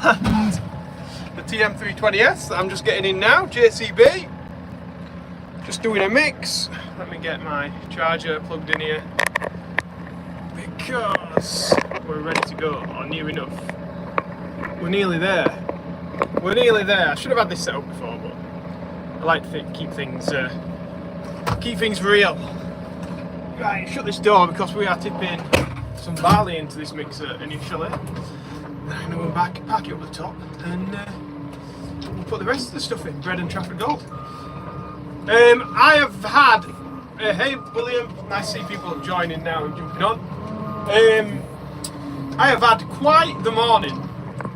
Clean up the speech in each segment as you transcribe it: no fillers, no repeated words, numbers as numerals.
and the TM320S that I'm just getting in now, JCB. Just doing a mix. Let me get my charger plugged in here because we're ready to go, or near enough. We're nearly there. We're nearly there. I should have had this set up before, but I like to keep things real. Right, shut this door because we are tipping some barley into this mixer initially. Then I'm going to pack it up the top and we'll put the rest of the stuff in, bread and Trafford Gold. I have had, hey William, nice to see people joining now and jumping on. I have had quite the morning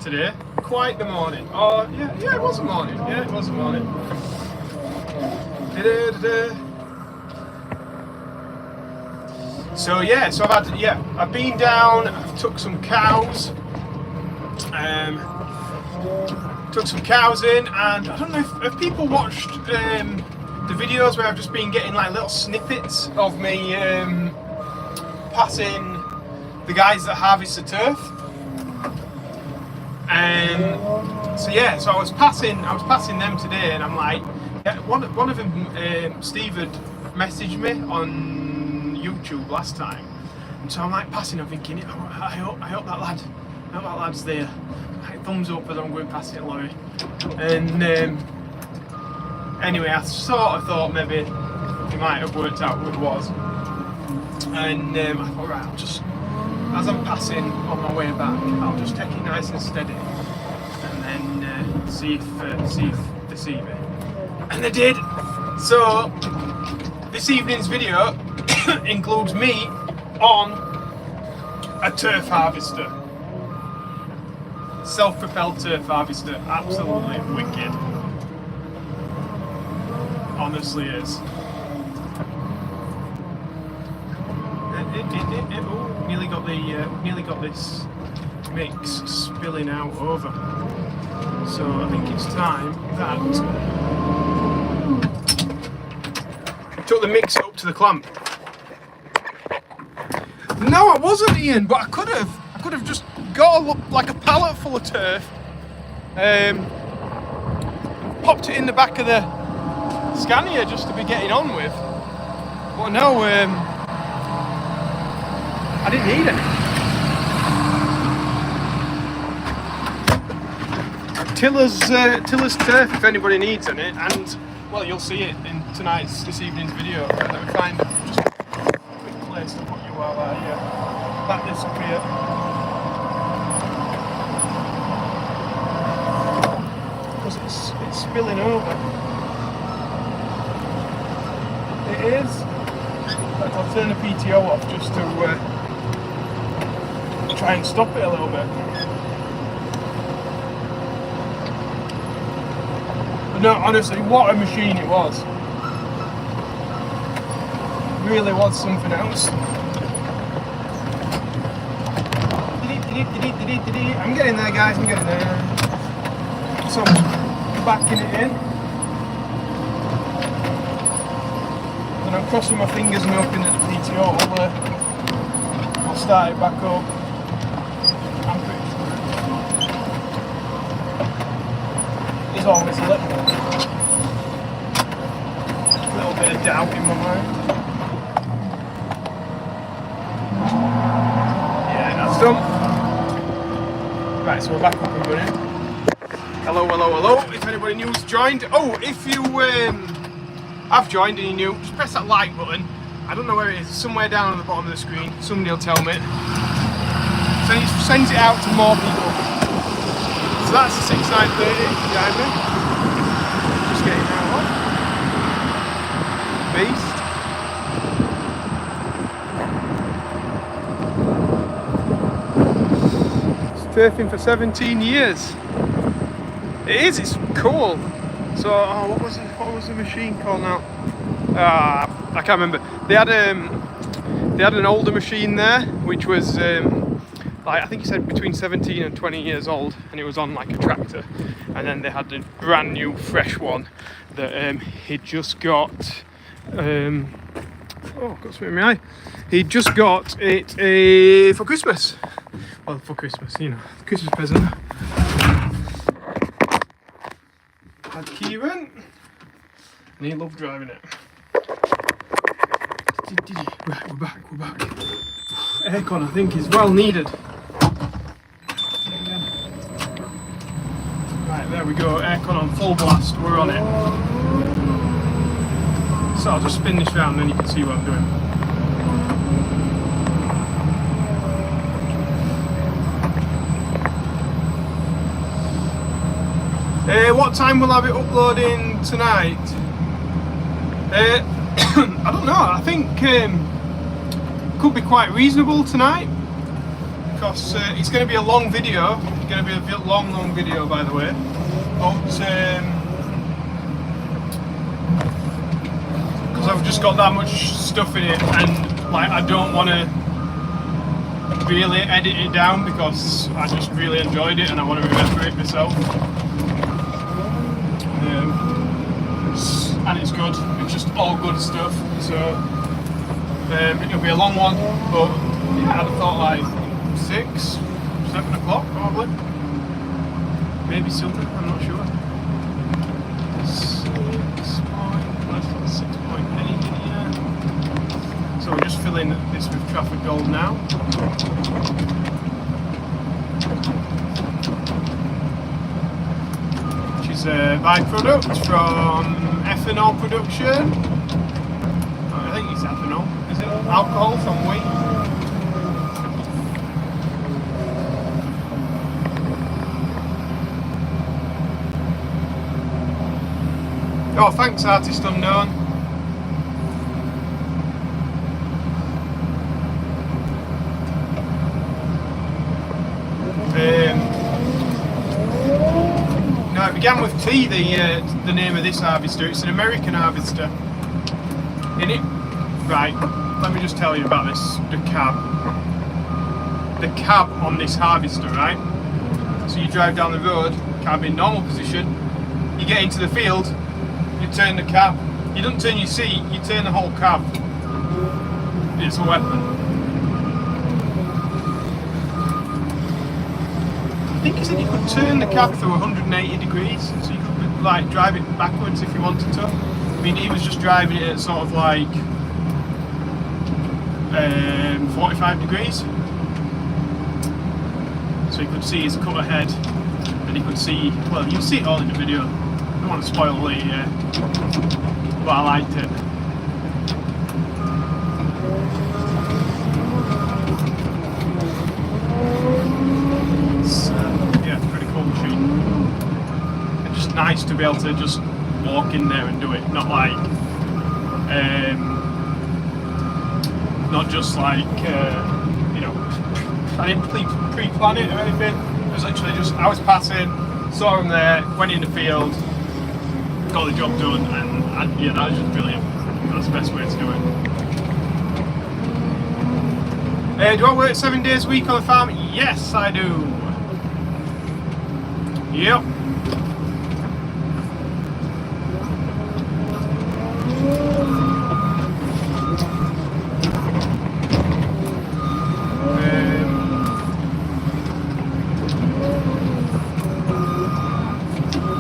today, quite the morning. Oh yeah, it was a morning, yeah it was a morning. So yeah, I've been down, I've took some cows. Took some cows in, and I don't know if people watched the videos where I've just been getting like little snippets of me passing the guys that harvest the turf. So I was passing them today, and I'm like, yeah, one of them, Steve had messaged me on YouTube last time, and so I'm like passing, I'm thinking, I hope that lad's there. Like, thumbs up as I'm going past it, lorry. And anyway, I sort of thought maybe he might have worked out who it was. And I thought, right, I'll just, as I'm passing on my way back, I'll just take it nice and steady, and then see if they see me. And they did. So this evening's video includes me on a turf harvester. Self-propelled turf harvester, absolutely wicked. Honestly is. Nearly got this mix spilling out over. So I think it's time that I took the mix up to the clamp. No, I wasn't, Ian, but I could have just got like a pallet full of turf, popped it in the back of the Scania just to be getting on with. But no, I didn't need any. Tiller's turf, if anybody needs any, and well, you'll see it in this evening's video. Let me find just a quick place to put you while I let this appear. Because it's spilling over. It is. I'll turn the PTO off just to try and stop it a little bit. But no, honestly, what a machine it was. It really was something else. I'm getting there, guys, I'm getting there. So I'm backing it in. Then I'm crossing my fingers and hoping that the PTO will start it back up. I'm pretty sure. There's always a little bit of doubt in my mind. Yeah, that's done. Right, so we're back up and running. Hello. If anybody new's joined. Oh, if you have joined and you're new, just press that like button. I don't know where it is, somewhere down on the bottom of the screen. Somebody will tell me. So it sends it out to more people. So that's the 6930 behind me. Just getting that off. Beast. It's turfing for 17 years. It is, it's cool. So, what was the machine called now? I can't remember. They had an older machine there, which was like, I think he said between 17 and 20 years old, and it was on like a tractor. And then they had a brand new, fresh one that he'd just got. Got something in my eye. He just got it for Christmas. Well, for Christmas, you know, Christmas present. had Kieran, and he loved driving it. Right, we're back. Aircon, I think, is well needed. Right, there we go, aircon on full blast, we're on it. So I'll just spin this round and then you can see what I'm doing. What time will I be uploading tonight? I don't know, I think could be quite reasonable tonight, because it's going to be a long video. It's going to be a long video, by the way, but because I've just got that much stuff in it, and like I don't want to really edit it down because I just really enjoyed it and I want to remember it myself. And it's good, it's just all good stuff, so it'll be a long one, but yeah, I'd have thought like 6, 7 o'clock probably, maybe something, I'm not sure. 6.8 here. So we're just filling this with traffic gold now. Which is a byproduct from ethanol production. I think it's ethanol. Is it alcohol from wheat? Oh, thanks, Artist Unknown. Now, it began with T, the name of this harvester. It's an American harvester. In it, right, let me just tell you about this, the cab. The cab on this harvester, right? So you drive down the road, cab in normal position, you get into the field, you turn the cab. You don't turn your seat, you turn the whole cab. It's a weapon. I think he said you could turn the cab through 180 degrees, so you could like drive it backwards if you wanted to. I mean, he was just driving it at sort of like 45 degrees. So you could see his cut ahead, and you could see, well, you'll see it all in the video. I don't want to spoil the, but I liked it. Yeah, it's a pretty cool machine. And just nice to be able to just walk in there and do it, not like, not just like, you know, I didn't pre-plan it or anything. It was literally just, I was passing, saw him there, went in the field, got the job done, and yeah, that was just brilliant. That's the best way to do it. Do I work 7 days a week on the farm? Yes, I do. Yep.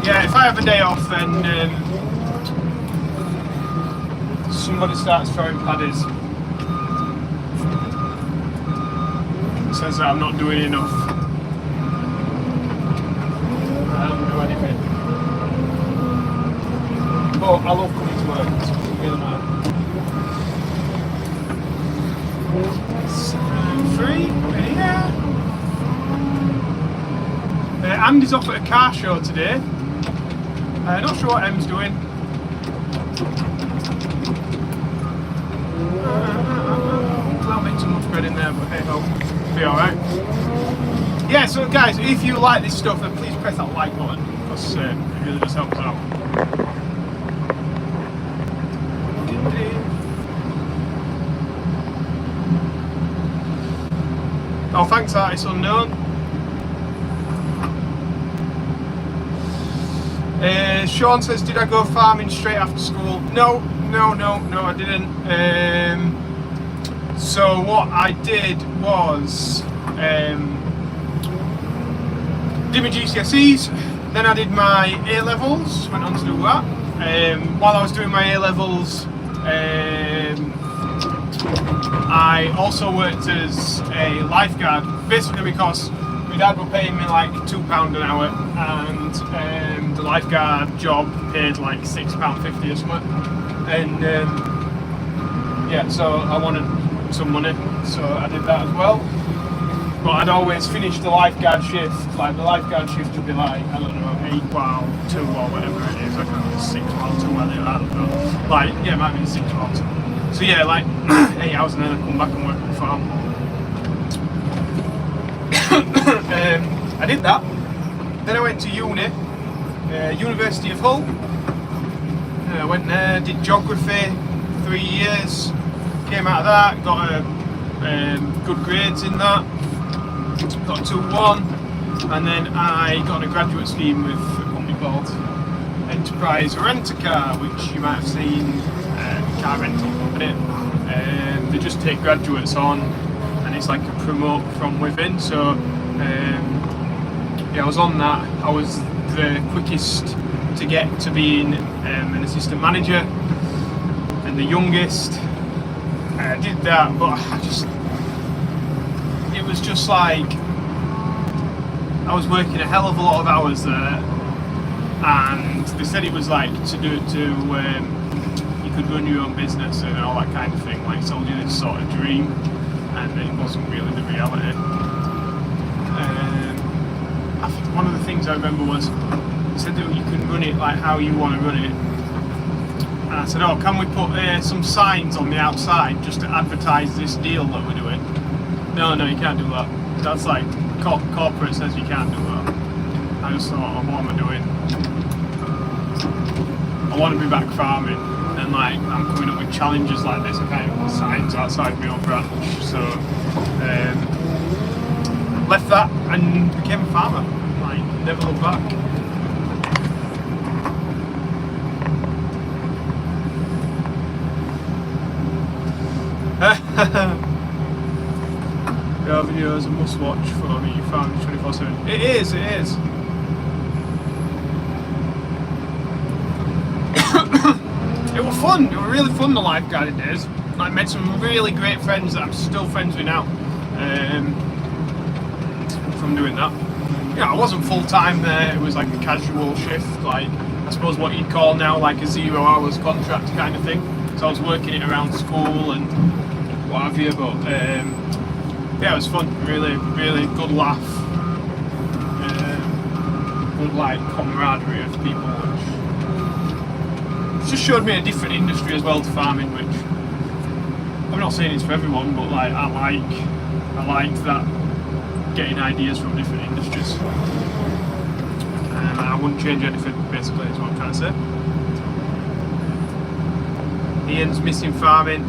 Yeah, if I have a day off, then somebody starts throwing paddies. Says that I'm not doing enough. I don't do anything. But I love coming to work, so it doesn't really matter. 3, yeah. Andy's off at a car show today. Not sure what Em's doing. I'll make too much bread in there, but hey ho, be alright. Yeah, so guys, if you like this stuff, then please press that like button, because it really does help us out. Oh, thanks, Artist Unknown. Sean says, did I go farming straight after school? No, I didn't. So what I did was did my GCSEs, Then I did my A-levels, went on to do that. While I was doing my A-levels, I also worked as a lifeguard, basically because my dad were paying me like £2 an hour, and the lifeguard job paid like £6.50 or something. And yeah, so I wanted some money, so I did that as well. But I'd always finish the lifeguard shift, like the lifeguard shift would be like, I don't know, 8 while 2 or whatever it is, I can't remember, 6 while 2, I don't know. Like, yeah, it might be 6 while 2. So yeah, like 8 hours, and then I come back and work on the farm. I did that. Then I went to uni, University of Hull. I went there, did geography, 3 years. Came out of that, got good grades in that. Got a 2-1, and then I got on a graduate scheme with a company called Enterprise Rent-A-Car, which you might have seen, car rental company. They just take graduates on, and it's like a promote from within. So yeah, I was on that. I was the quickest to get to being an assistant manager, and the youngest. I did that, but it was just like I was working a hell of a lot of hours there, and they said it was like to do it to you could run your own business and all that kind of thing, like sold you this sort of dream, and it wasn't really the reality. I think one of the things I remember was they said that you can run it like how you want to run it, and I said, oh, can we put some signs on the outside just to advertise this deal that we're doing? No, you can't do that. That's like corporate says you can't do that. I just thought, oh, what am I doing? I want to be back farming, and like I'm coming up with challenges like this. I can't even put signs outside my own branch. So left that and became a farmer. Like never looked back. Your video is a must watch for me, farming 24/7. It is. It was fun, it was really fun, the lifeguarding days. I met some really great friends that I'm still friends with now from doing that. Yeah, I wasn't full time there, it was like a casual shift, like I suppose what you'd call now like a 0 hours contract kind of thing. So I was working it around school and what have you, but yeah, it was fun. Really good laugh. Good like camaraderie of people, which just showed me a different industry as well to farming, which I'm not saying it's for everyone, but like I like that, getting ideas from different industries. And I wouldn't change anything, basically, is what I'm trying to say. Ian's missing farming.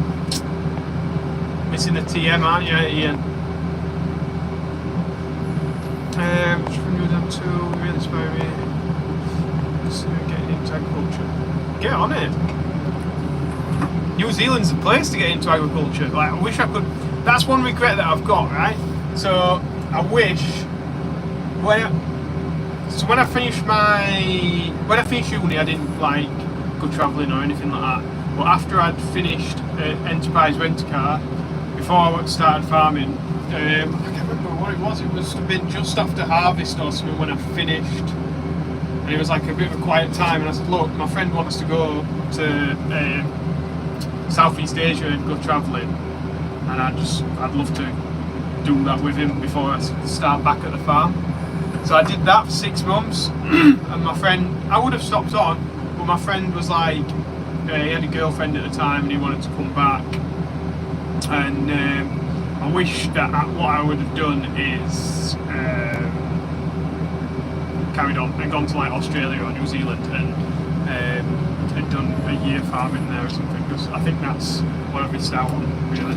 Missing the TM, aren't you, Ian? Which one you done to really inspire me? Getting into agriculture. Get on it. New Zealand's the place to get into agriculture. Like, I wish I could. That's one regret that I've got, right? So I wish when I finished uni, I didn't like go travelling or anything like that. But after I'd finished Enterprise Rent-A-Car, before I started farming, I can't remember what it was. It must have been just after harvest or something when I finished, and it was like a bit of a quiet time. And I said, "Look, my friend wants to go to Southeast Asia and go travelling, and I'd love to do that with him before I start back at the farm." So I did that for 6 months, and my friend, I would have stopped on, but my friend was like, he had a girlfriend at the time and he wanted to come back, and I wish that what I would have done is carried on and gone to like Australia or New Zealand and had done a year farming there or something, because I think that's what I've missed out on, really.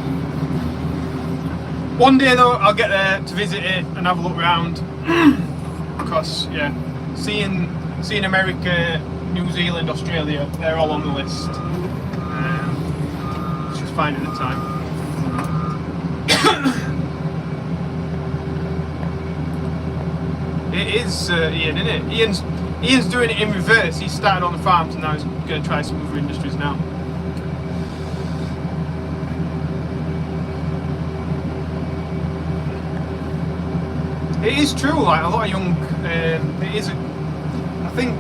One day though, I'll get there to visit it and have a look around, because yeah, seeing America, New Zealand, Australia, they're all on the list. It's just finding the time. It is Ian, isn't it? Ian's doing it in reverse. He started on the farms and now he's going to try some other industries now. It is true, like a lot of young, I think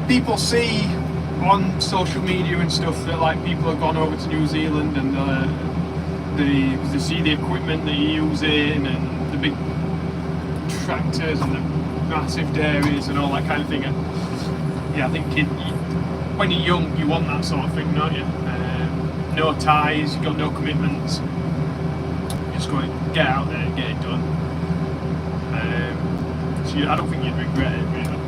people see on social media and stuff that like people have gone over to New Zealand and they see the equipment that you're using and the big tractors and the massive dairies and all that kind of thing. And yeah, I think when you're young, you want that sort of thing, don't you? No ties, you've got no commitments. You just go and get out there and get it done. So I don't think you'd regret it, really.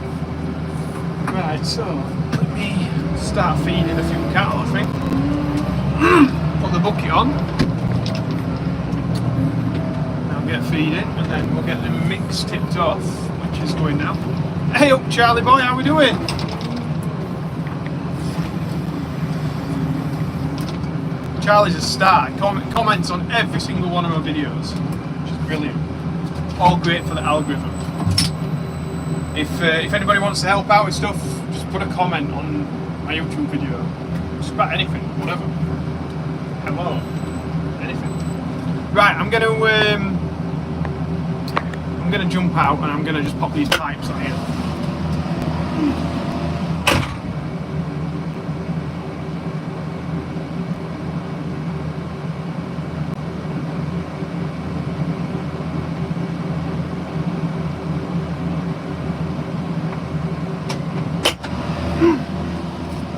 Right, so let me start feeding a few cattle, I think. Put the bucket on. I'll get feeding, and then we'll get the mix tipped off, which is going now. Hey up, Charlie boy, how we doing? Charlie's a star. Comments on every single one of my videos, which is brilliant. All great for the algorithm. If anybody wants to help out with stuff, just put a comment on my YouTube video. Just about anything, whatever. Hello, anything. Right, I'm gonna jump out and I'm gonna just pop these pipes on here.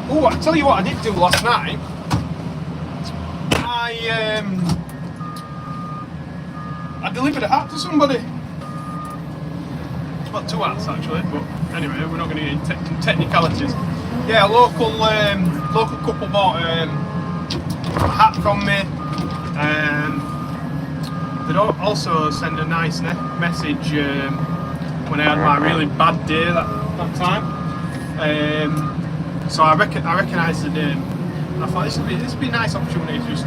Oh, I tell you what I did do last night. I delivered a hat to somebody. Well, 2 hats actually, but anyway, we're not going to get into technicalities. Yeah, a local couple bought a hat from me. They'd also sent a nice message when I had my really bad day that time. So I recognised the name. And I thought this would be a nice opportunity to just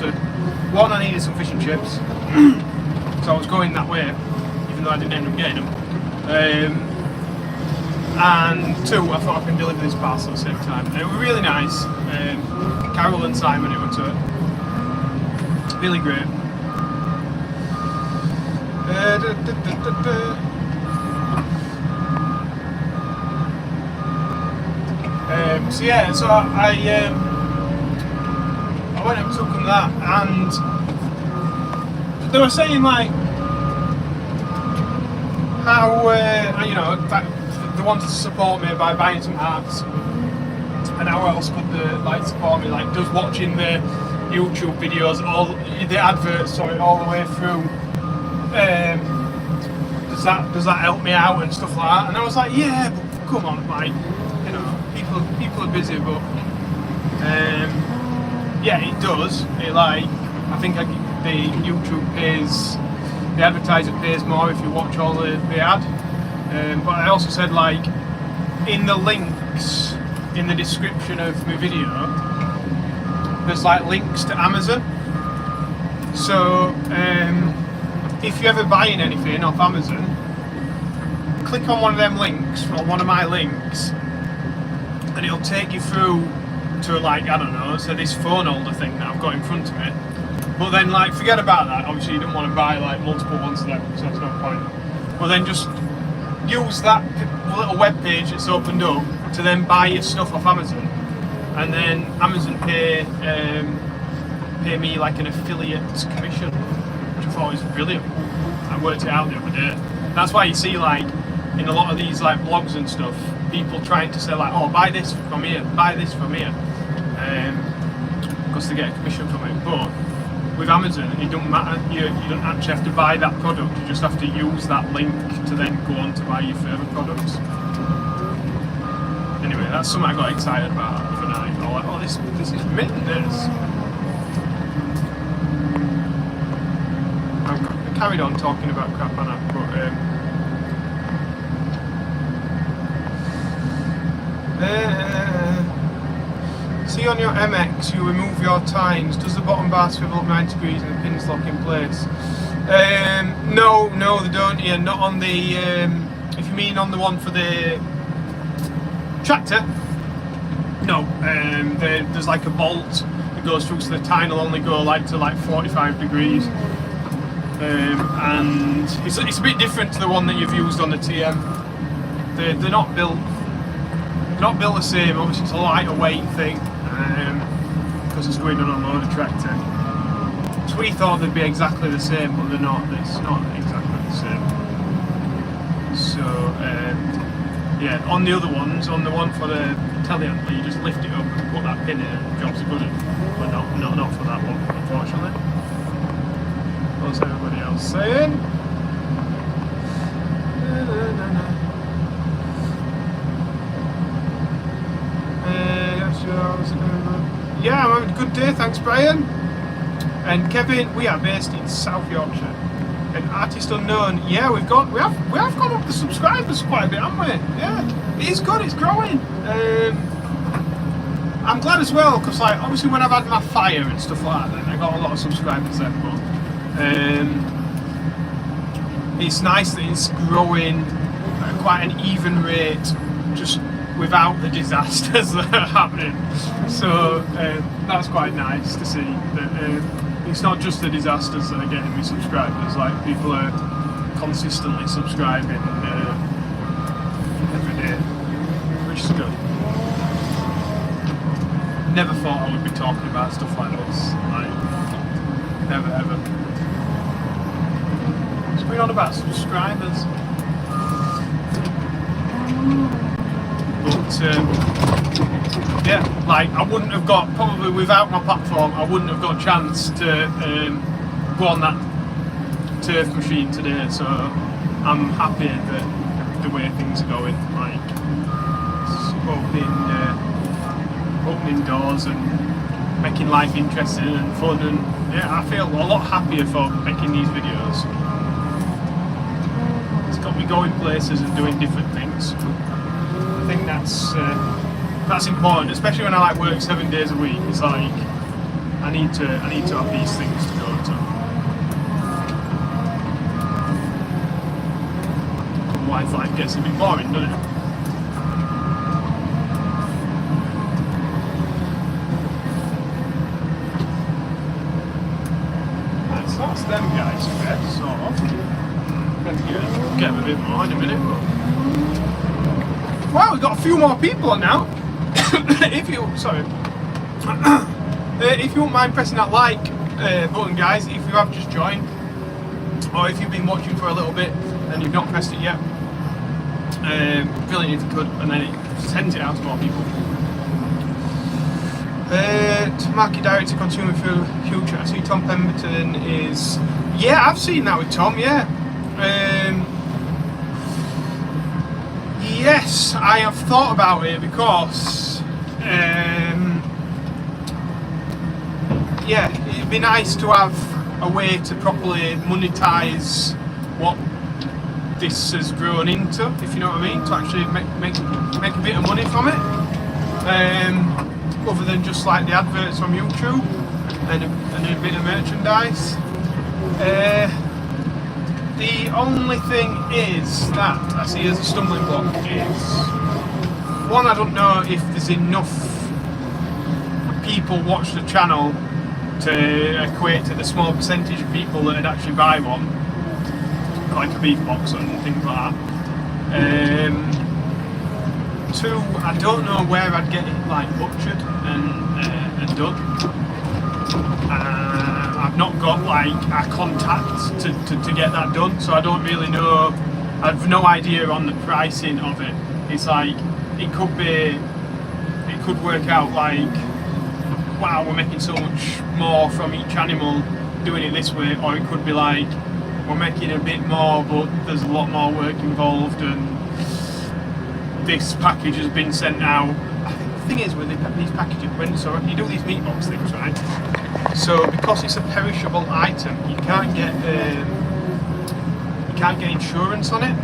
one, I needed some fish and chips, so I was going that way, even though I didn't end up getting them. And 2, I thought I can deliver this parcel at the same time. And it was really nice. Carol and Simon, it was really great. So yeah, so I went and took them that, and they were saying like how that they wanted to support me by buying some hats, and how else could they support me? Like, does watching the YouTube videos, the adverts, all the way through, does that help me out and stuff like that? And I was like, yeah, but come on, like, people are busy, but yeah, it does. I think the YouTube pays, the advertiser pays more if you watch all the ad. But I also said, like, in the links in the description of my video, there's like links to Amazon. So if you're ever buying anything off Amazon, click on one of them links, or one of my links, and it'll take you through to, like, I don't know, so this phone holder thing that I've got in front of me. But then, like, forget about that. Obviously you don't want to buy like multiple ones of them, so there's no point. But then just use that little web page that's opened up to then buy your stuff off Amazon, and then Amazon pay me like an affiliate commission, which I thought was brilliant. I worked it out the other day. That's why you see, like, in a lot of these like blogs and stuff, people trying to say like, oh, buy this from here, buy this from here, because they get a commission from it. But with Amazon, it doesn't matter. You don't actually have to buy that product. You just have to use that link to then go on to buy your further products. Anyway, that's something I got excited about overnight. I was like, oh, this is mint. I carried on talking about crap on that, but see, on your MX, you remove your tines. Does the bottom bar swivel up 90 degrees and the pins lock in place? No, they don't. Yeah, not on the mean on the one for the tractor? No, there's like a bolt that goes through, so the tine will only go like to like 45 degrees. And it's a bit different to the one that you've used on the TM. They're not built the same. Obviously, it's a lighter weight thing because it's going on a motor tractor. So we thought they'd be exactly the same, but they're not. It's not exactly the same. So yeah, on the other ones, on the one for the telehandler, you just lift it up and put that pin in, and job's good. But not for that one, unfortunately. What's everybody else saying? Yeah, I'm having a good day, thanks Brian. And Kevin, we are based in South Yorkshire. And Artist Unknown, yeah, we have gone up the subscribers quite a bit, haven't we? Yeah, it is good, it's growing. I'm glad as well, because like obviously when I've had my fire and stuff like that, I got a lot of subscribers then, but it's nice that it's growing at quite an even rate, just without the disasters that are happening. So that's quite nice to see that it's not just the disasters that are getting me subscribers, like people are consistently subscribing every day, which is good. Never thought I would be talking about stuff like this, like never ever. What's going on about subscribers? But yeah, like I wouldn't have got, probably without my platform, I wouldn't have got a chance to go on that turf machine today. So I'm happy that the way things are going, like opening doors and making life interesting and fun, and yeah, I feel a lot happier for making these videos. It's got me going places and doing different things. I think that's important, especially when I like work 7 days a week. It's like I need to have these things to go to. Otherwise, life gets a bit boring, doesn't it? That's them guys, okay, sort of. Get them a bit more in a minute. Wow, we've got a few more people on now. If you wouldn't mind pressing that like button, guys, if you have just joined, or if you've been watching for a little bit and you've not pressed it yet, brilliant if you could, and then it sends it out to more people. To market direct to consumer through future. I see Tom Pemberton is. Yeah, I've seen that with Tom. Yeah. Yes, I have thought about it because. Yeah, it'd be nice to have a way to properly monetize what this has grown into, if you know what I mean, to actually make a bit of money from it. Other than just like the adverts on YouTube and a bit of merchandise. The only thing is that I see as a stumbling block is, one, I don't know if there's enough people watch the channel to equate to the small percentage of people that would actually buy one, like a beef box and things like that. Two, I don't know where I'd get it like butchered and done. I've not got like a contact to get that done, so I don't really know. I've no idea on the pricing of it. It's like it could work out like, wow, we're making so much more from each animal doing it this way, or it could be like we're making a bit more, but there's a lot more work involved and this package has been sent out. The thing is with these packages, so you do these meat box things, right? So because it's a perishable item, you can't get insurance on it.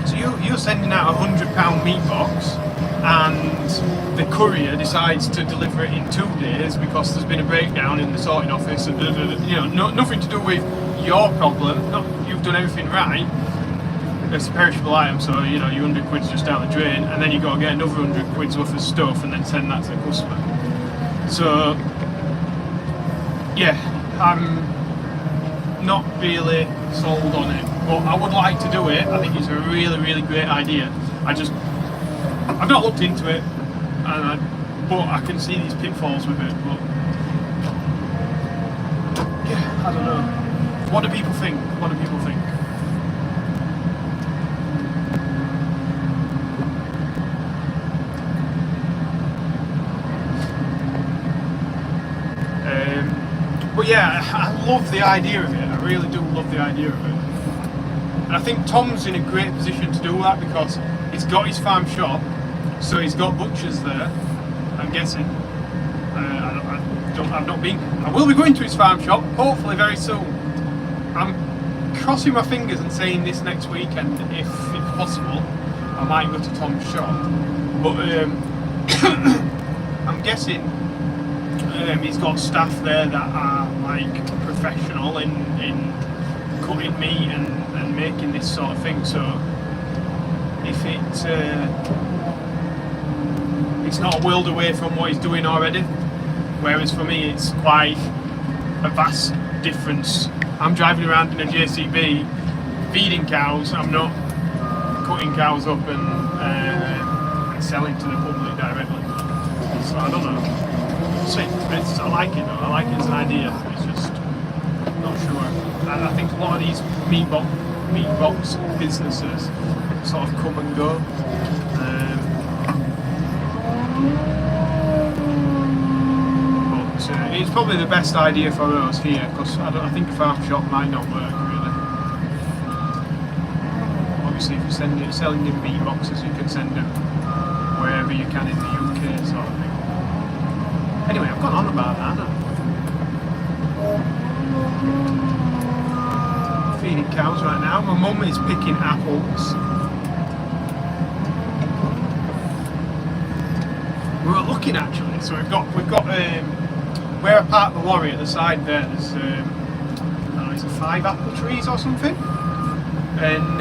So you're sending out £100 meat box, and the courier decides to deliver it in 2 days because there's been a breakdown in the sorting office, and nothing to do with your problem. You've done everything right. it's a perishable item, so you know your 100 quid's just down the drain, and then you got to get another 100 quid's worth of stuff and then send that to the customer. So yeah, I'm not really sold on it, but I would like to do it. I think it's a really great idea. I've not looked into it, but I can see these pitfalls with it. But yeah, I don't know. What do people think? What do people think? But yeah, I love the idea of it. I really do love the idea of it. And I think Tom's in a great position to do that because he's got his farm shop, so he's got butchers there, I'm guessing. I've not been. I will be going to his farm shop, hopefully very soon. I'm crossing my fingers and saying this next weekend, if it's possible, I might go to Tom's shop. But I'm guessing he's got staff there that are like professional in cutting meat and making this sort of thing. So if it's not a world away from what he's doing already, whereas for me it's quite a vast difference. I'm driving around in a JCB feeding cows. I'm not cutting cows up and selling to the public directly. So I don't know. See, I like it though. I like it as an idea. It's just not sure. And I think a lot of these meat box businesses sort of come and go. But it's probably the best idea for us here because I think a farm shop might not work really. Obviously, if you're selling in meat boxes, you can send them wherever you can in the UK, sort of thing. Anyway, I've gone on about that, haven't I? Feeding cows right now. My mum is picking apples. We were looking actually, so we've got where I parked the lorry at the side there. There's I don't know, is it 5 apple trees or something? And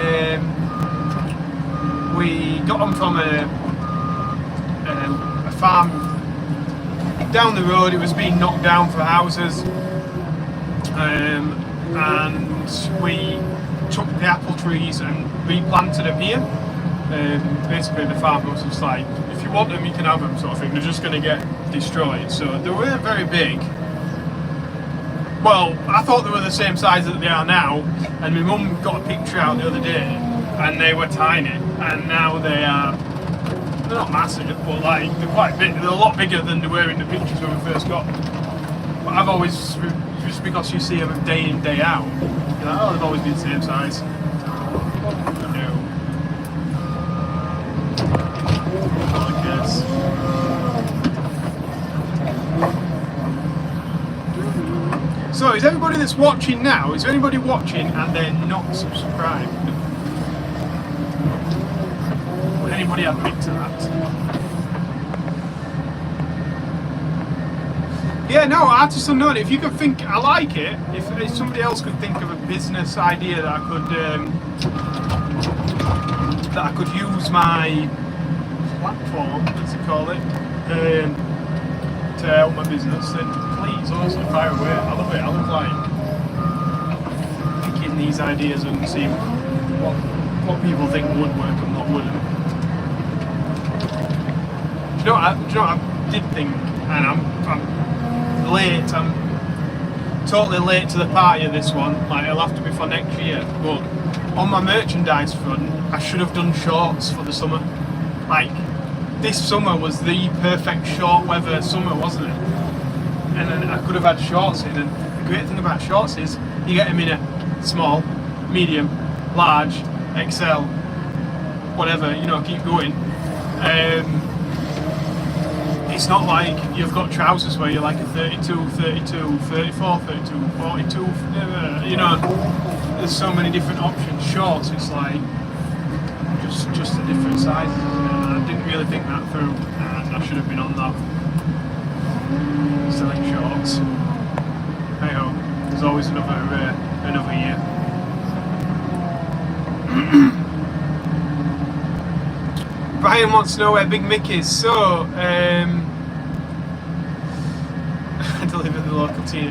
we got them from a farm down the road. It was being knocked down for houses, and we took the apple trees and replanted them here. Basically the farmer was just like, if you want them you can have them, sort of thing. They're just going to get destroyed. So they weren't very big. Well, I thought they were the same size that they are now, and my mum got a picture out the other day and they were tiny, and now they're not massive, but like they're quite big. They're a lot bigger than they were in the pictures when we first got them. But I've always, just because you see them day in, day out, you're like, oh, they've always been the same size. No. Not the case. So, is everybody that's watching now, is there anybody watching and they're not subscribed? Would anybody admit to that? Yeah, no, I just don't know. If you could think, I like it. If somebody else could think of a business idea that I could use my platform, as you call it, to help my business, then please, honestly, fire away. I love it. I love like picking these ideas and seeing what people think would work and what wouldn't. Do you know what I did think, and I'm late, I'm totally late to the party of this one, like it'll have to be for next year, but on my merchandise front I should have done shorts for the summer. Like, this summer was the perfect short weather summer, wasn't it? And then I could have had shorts in, and the great thing about shorts is you get them in a small, medium, large, XL, whatever, you know, keep going. It's not like you've got trousers where you're like a 32, 32, 34, 32, 42, you know, there's so many different options. Shorts, it's like just a different size. I didn't really think that through, and I should have been on that. Selling shorts. Hey ho, there's always another year. Brian wants to know where Big Mick is. So, I deliver the local tea.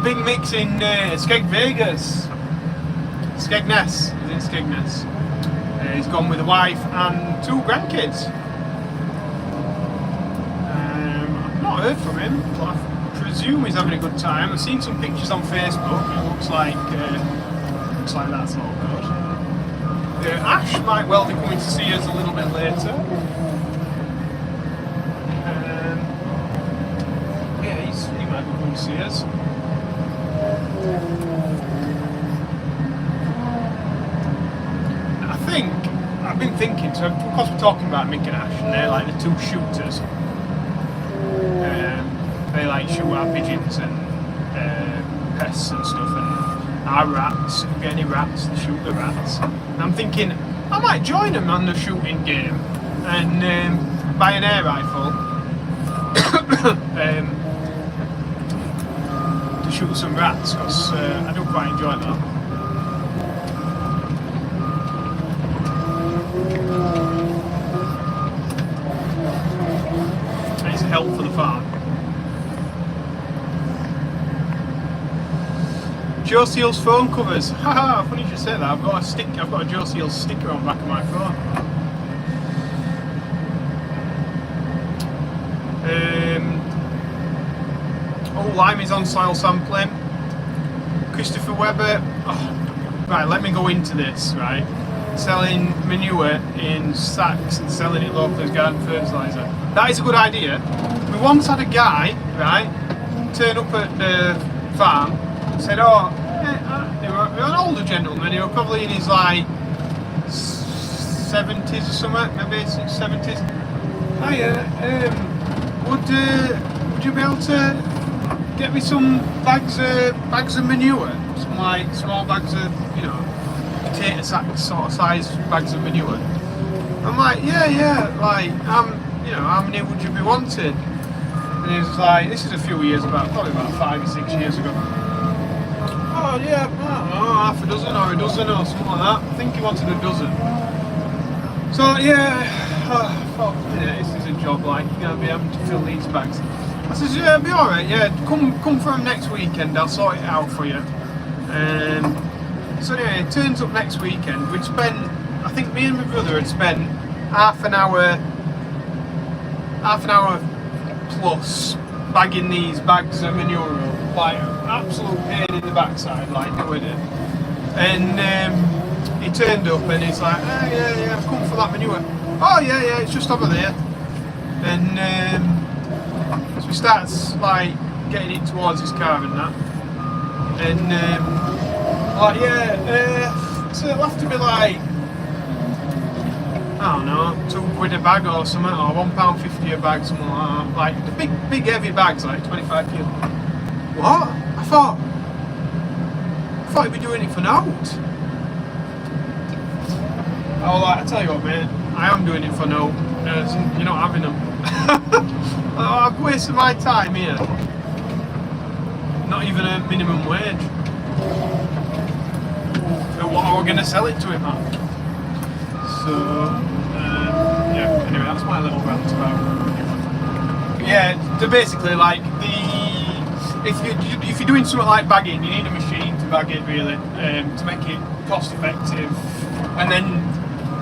Big Mick's in Skeg Vegas. Skegness. He's in Skegness. He's gone with a wife and 2 grandkids. I've not heard from him, but I presume he's having a good time. I've seen some pictures on Facebook. It looks like that's all good. Ash might well be coming to see us a little bit later. Yeah, he might be coming to see us. I've been thinking, so of course we're talking about Mick and Ash, and they're like the 2 shooters. They like shoot our pigeons and pests and stuff, and our rats. If we get any rats, they shoot the rats. And I'm thinking I might join them on the shooting game and buy an air rifle to shoot some rats, because I do quite enjoy that. And it's help for the farm. Joe Seals phone covers. Haha, funny you should say that. I've got a Joe Seals sticker on the back of my phone. Lime is on soil sampling. Christopher Webber. Oh, right, let me go into this, right? Selling manure in sacks and selling it locally as garden fertiliser. That is a good idea. We once had a guy, right, turn up at the farm, said, oh, they were an older gentleman, he was probably in his like 70s or something, maybe 70s. Hiya, would you be able to get me some bags of manure? Some like small bags of, potato sack sort of size bags of manure. I'm like, yeah, like, how many would you be wanting? And he was like, this is a few years ago, probably about 5 or 6 years ago. Oh yeah, I don't know, half a dozen or a dozen or something like that. I think he wanted a dozen. So yeah, I thought, this is a job, like, you're going to be able to fill these bags. I said, yeah, it'll be alright, yeah, come for him next weekend, I'll sort it out for you. So anyway, it turns up next weekend. We'd spent, I think me and my brother had spent half an hour plus bagging these bags of manure up, like absolute pain in the backside, like doing it. And he turned up and he's like, yeah, I've come for that manure. Oh yeah, it's just over there. And so he starts like getting it towards his car and that. And so it'll have to be like, I don't know, £2 a bag or something, or £1.50 a bag, something like that. Like the big heavy bags, like 25 kilo. What? I thought you'd be doing it for note. Oh, like, I tell you what, mate, I am doing it for note. You're not having them. I've wasted my time here. Not even a minimum wage. So what are we going to sell it to him at? So, anyway, that's my little rant about. Yeah, so basically, like, if you're doing something like bagging, you need a machine to bag it, really, to make it cost effective. And then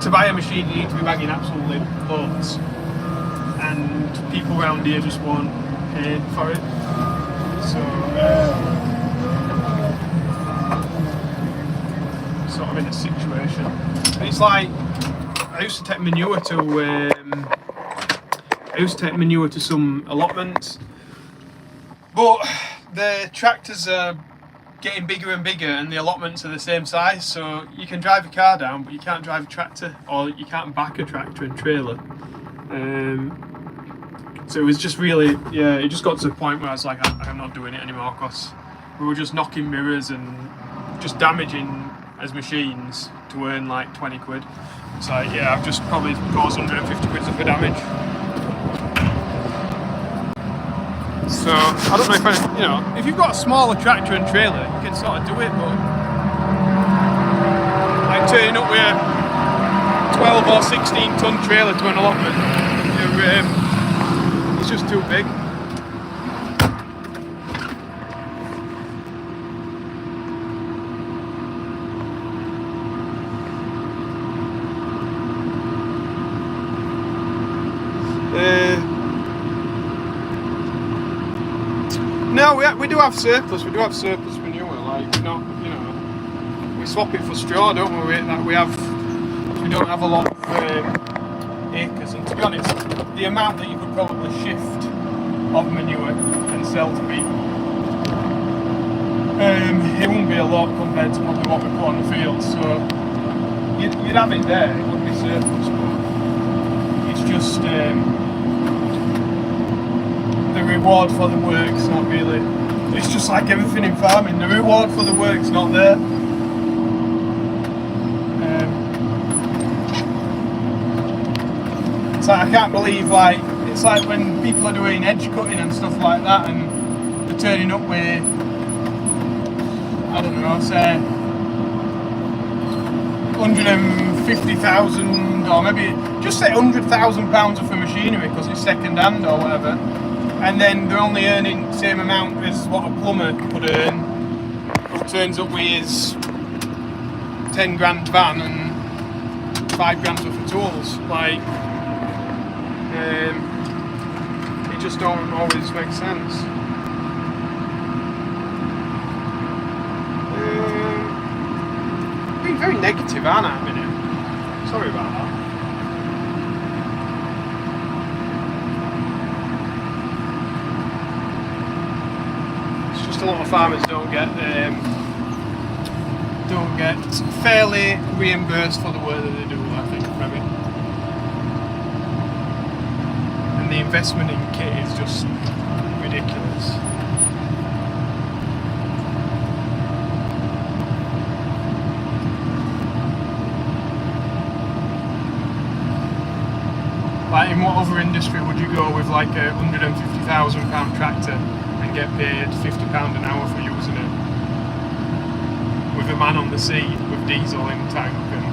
to buy a machine, you need to be bagging absolutely loads. And people around here just won't pay for it. So, sort of in a situation. It's like, I used to take manure to some allotments, but the tractors are getting bigger and bigger and the allotments are the same size, so you can drive a car down but you can't drive a tractor, or you can't back a tractor and trailer. So it was just really, it just got to the point where I was like, I'm not doing it anymore, because we were just knocking mirrors and just damaging as machines to earn like 20 quid. So I've just probably caused 150 quid of damage. So I don't know if if you've got a smaller tractor and trailer, you can sort of do it, but like turning up with 12 or 16 ton trailer to an allotment, it's just too big. No, we do have surplus. We do have surplus manure. Like, we're not, you know, we swap it for straw, don't we? We don't have a lot of acres, and to be honest, the amount that you could probably shift of manure and sell to people, it wouldn't be a lot compared to probably what we put on the field. So you'd have it there. It wouldn't be surplus, but it's just. The reward for the work's not really. It's just like everything in farming. The reward for the work's not there. It's like I can't believe, like, it's like when people are doing edge cutting and stuff like that, and they're turning up with, I don't know, say 150,000 or maybe just say £100,000 of machinery because it's second hand or whatever. And then they're only earning the same amount as what a plumber could earn, who turns up with his 10 grand van and 5 grand worth of tools. Like, it just don't always make sense. Being very negative, aren't I, a minute? Sorry about that. A lot of farmers don't get fairly reimbursed for the work that they do, I think, maybe. And the investment in kit is just ridiculous. Like, in what other industry would you go with like a £150,000 tractor and get paid £50 an hour for using it, with a man on the seat with diesel in tank? And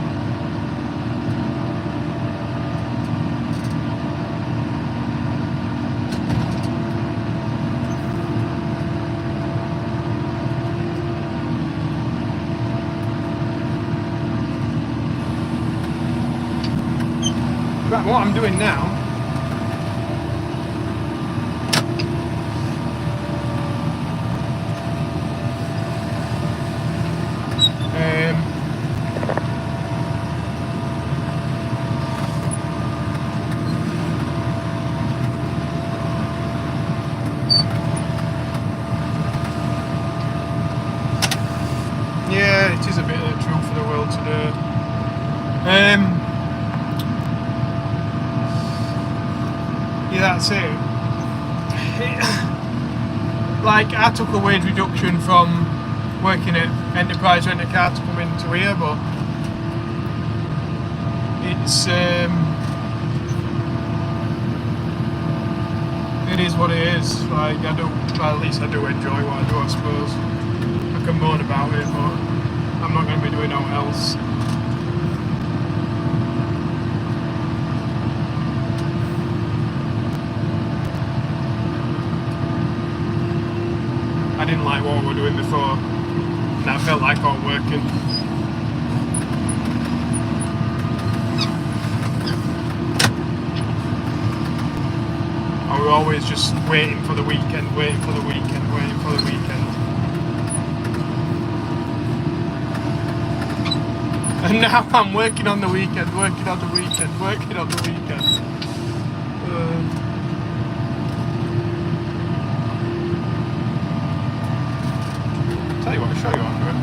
right, what I'm doing now, yeah, it is a bit of the truth for the world today. Yeah, that's it. Like, I took a wage reduction from working at Enterprise Rent a Car to come into here, but it's it is what it is. Like, well, at least I do enjoy what I do, I suppose. I can moan about it, but I'm not going to be doing anything else. I didn't like what we were doing before, and I felt like I was working. I was always just waiting for the weekend, waiting for the weekend, waiting for the weekend. And now I'm working on the weekend, working on the weekend, working on the weekend. Tell you what, I'll show you under it.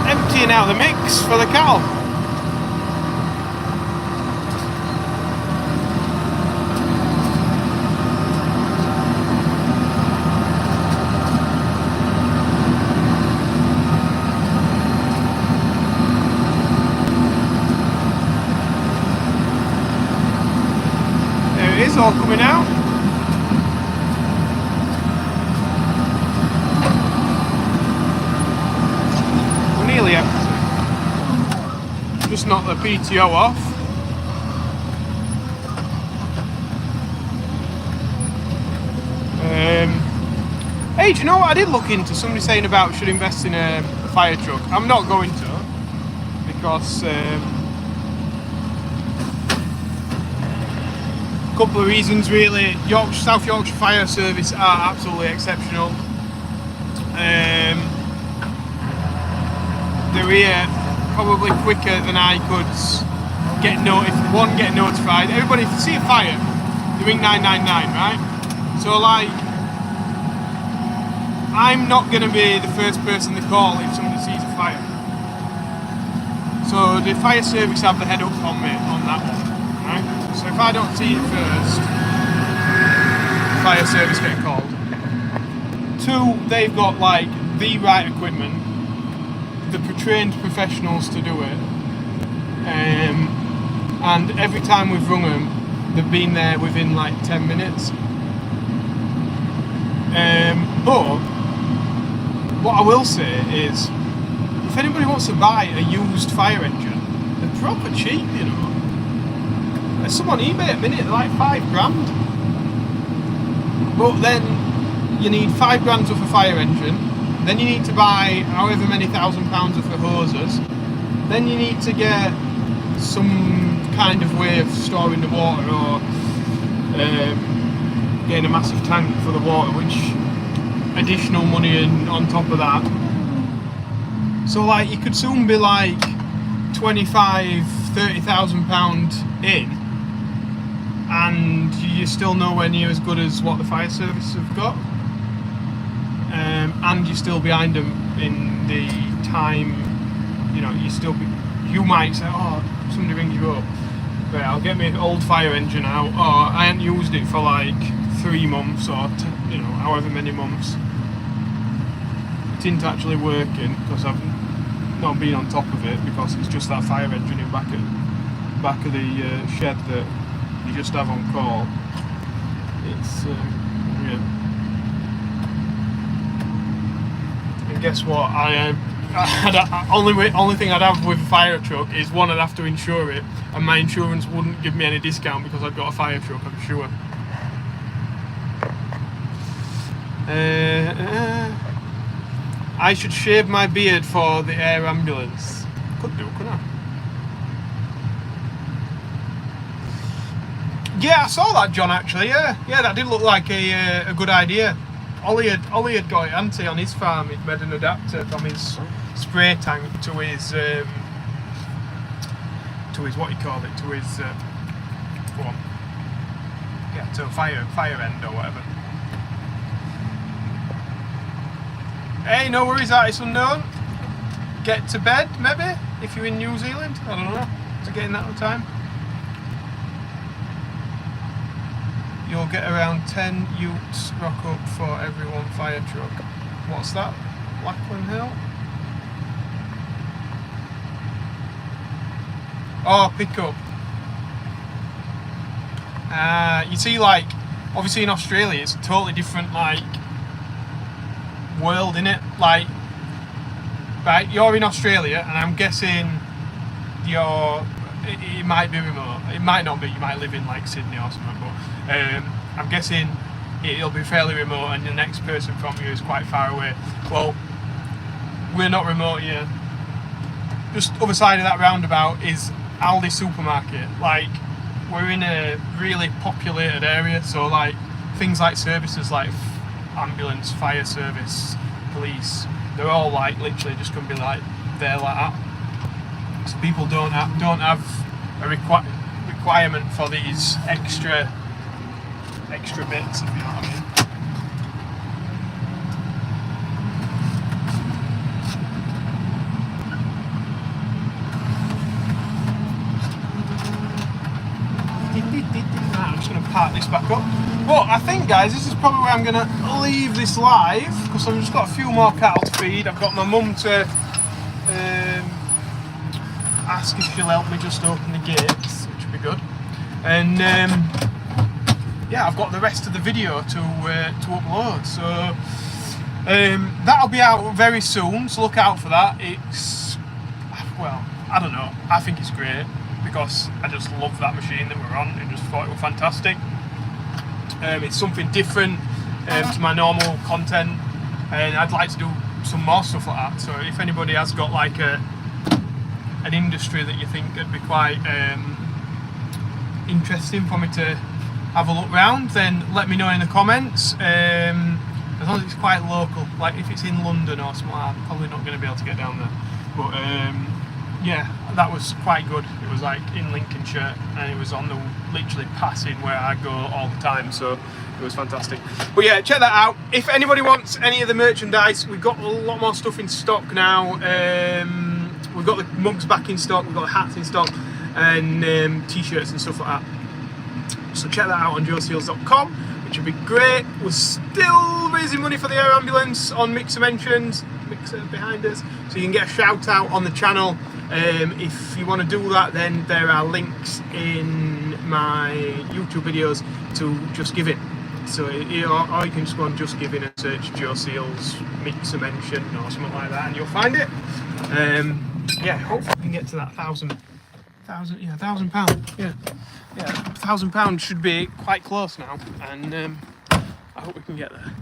Emptying out the mix for the cattle. There it is, all coming out. just knocked the PTO off. Hey, do you know what I did look into? Somebody saying about should invest in a fire truck. I'm not going to, because a couple of reasons really. South Yorkshire Fire Service are absolutely exceptional. They're here probably quicker than I could get notified. Everybody, if you see a fire, you ring 999, right? So like, I'm not going to be the first person they call if somebody sees a fire. So the fire service have the head up on me on that one, right? So if I don't see it first, the fire service get called. 2, they've got like the right equipment, the trained professionals to do it, and every time we've rung them, they've been there within like 10 minutes. But what I will say is, if anybody wants to buy a used fire engine, they're proper cheap, you know. There's some on eBay at the minute, they're like £5,000. But then you need £5,000 worth of fire engine, then you need to buy however many £1,000 worth of hoses, then you need to get some kind of way of storing the water, or getting a massive tank for the water, which additional money in on top of that. So like, you could soon be like £25,000–30,000 in, and you're still nowhere near as good as what the fire service have got, and you're still behind them in the time. You know, you might say, oh, somebody rings you up, but I'll get my old fire engine out, or I haven't used it for like 3 months, or you know, however many months. It isn't actually working because I've not been on top of it, because it's just that fire engine in back of the shed that you just have on call. It's yeah. And guess what? Only thing I'd have with a fire truck is, one, I'd have to insure it, and my insurance wouldn't give me any discount because I've got a fire truck, I'm sure. I should shave my beard for the air ambulance. Could do, couldn't I? Yeah, I saw that, John, actually. Yeah, that did look like a good idea. Ollie had got it, hadn't he, on his farm. He'd made an adapter from his spray tank to his what you call it, to his to a fire end or whatever. Hey, no worries, artist unknown. Get to bed, maybe, if you're in New Zealand. I don't know. Is it getting that time? You'll get around 10 utes rock up for every 1 fire truck. What's that? Lackland Hill? Oh, pickup. You see, like, obviously in Australia, it's a totally different, like, world, innit? Like, right, you're in Australia, and I'm guessing it might be remote. It might not be. You might live in like Sydney or something, but I'm guessing it'll be fairly remote, and the next person from you is quite far away. Well, we're not remote here. Just other side of that roundabout is Aldi supermarket. Like, we're in a really populated area, so like things like services like ambulance, fire service, police, they're all like literally just gonna be like there like that. So people don't have a requirement for these extra bits, if you know what I mean. I'm just going to park this back up. But I think, guys, this is probably where I'm going to leave this live, because I've just got a few more cattle to feed. I've got my mum to ask if she'll help me just open the gates, which would be good. And yeah, I've got the rest of the video to upload. So that'll be out very soon, so look out for that. well, I don't know, I think it's great because I just love that machine that we're on and just thought it was fantastic. It's something different to my normal content, and I'd like to do some more stuff like that. So if anybody has got like an industry that you think would be quite interesting for me to have a look round, then let me know in the comments. As long as it's quite local, like if it's in London or something, I'm probably not going to be able to get down there. But yeah, that was quite good. It was like in Lincolnshire, and it was on the literally passing where I go all the time, so it was fantastic. But yeah, check that out. If anybody wants any of the merchandise, we've got a lot more stuff in stock now. We've got the mugs back in stock, we've got the hats in stock, and t-shirts and stuff like that. So check that out on joeseals.com, which would be great. We're still raising money for the air ambulance on Mixer Mentions, Mixer behind us, so you can get a shout out on the channel. If you want to do that, then there are links in my YouTube videos to Just Giving. So, or you can just go on Just Giving and search Joe Seals Mixer Mention or something like that, and you'll find it. Yeah, hopefully we can get to that £1,000. Yeah, £1,000 should be quite close now, and I hope we can get there.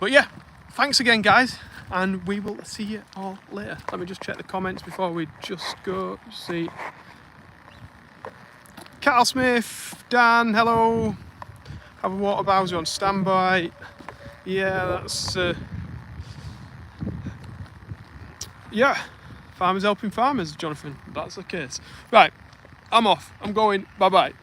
But yeah, thanks again, guys, and we will see you all later. Let me just check the comments before we just go. See, Cattle Smith, Dan, hello. Have a water bowser on standby. Yeah, that's yeah. Farmers helping farmers, Jonathan. That's the case. Right, I'm off. I'm going. Bye bye.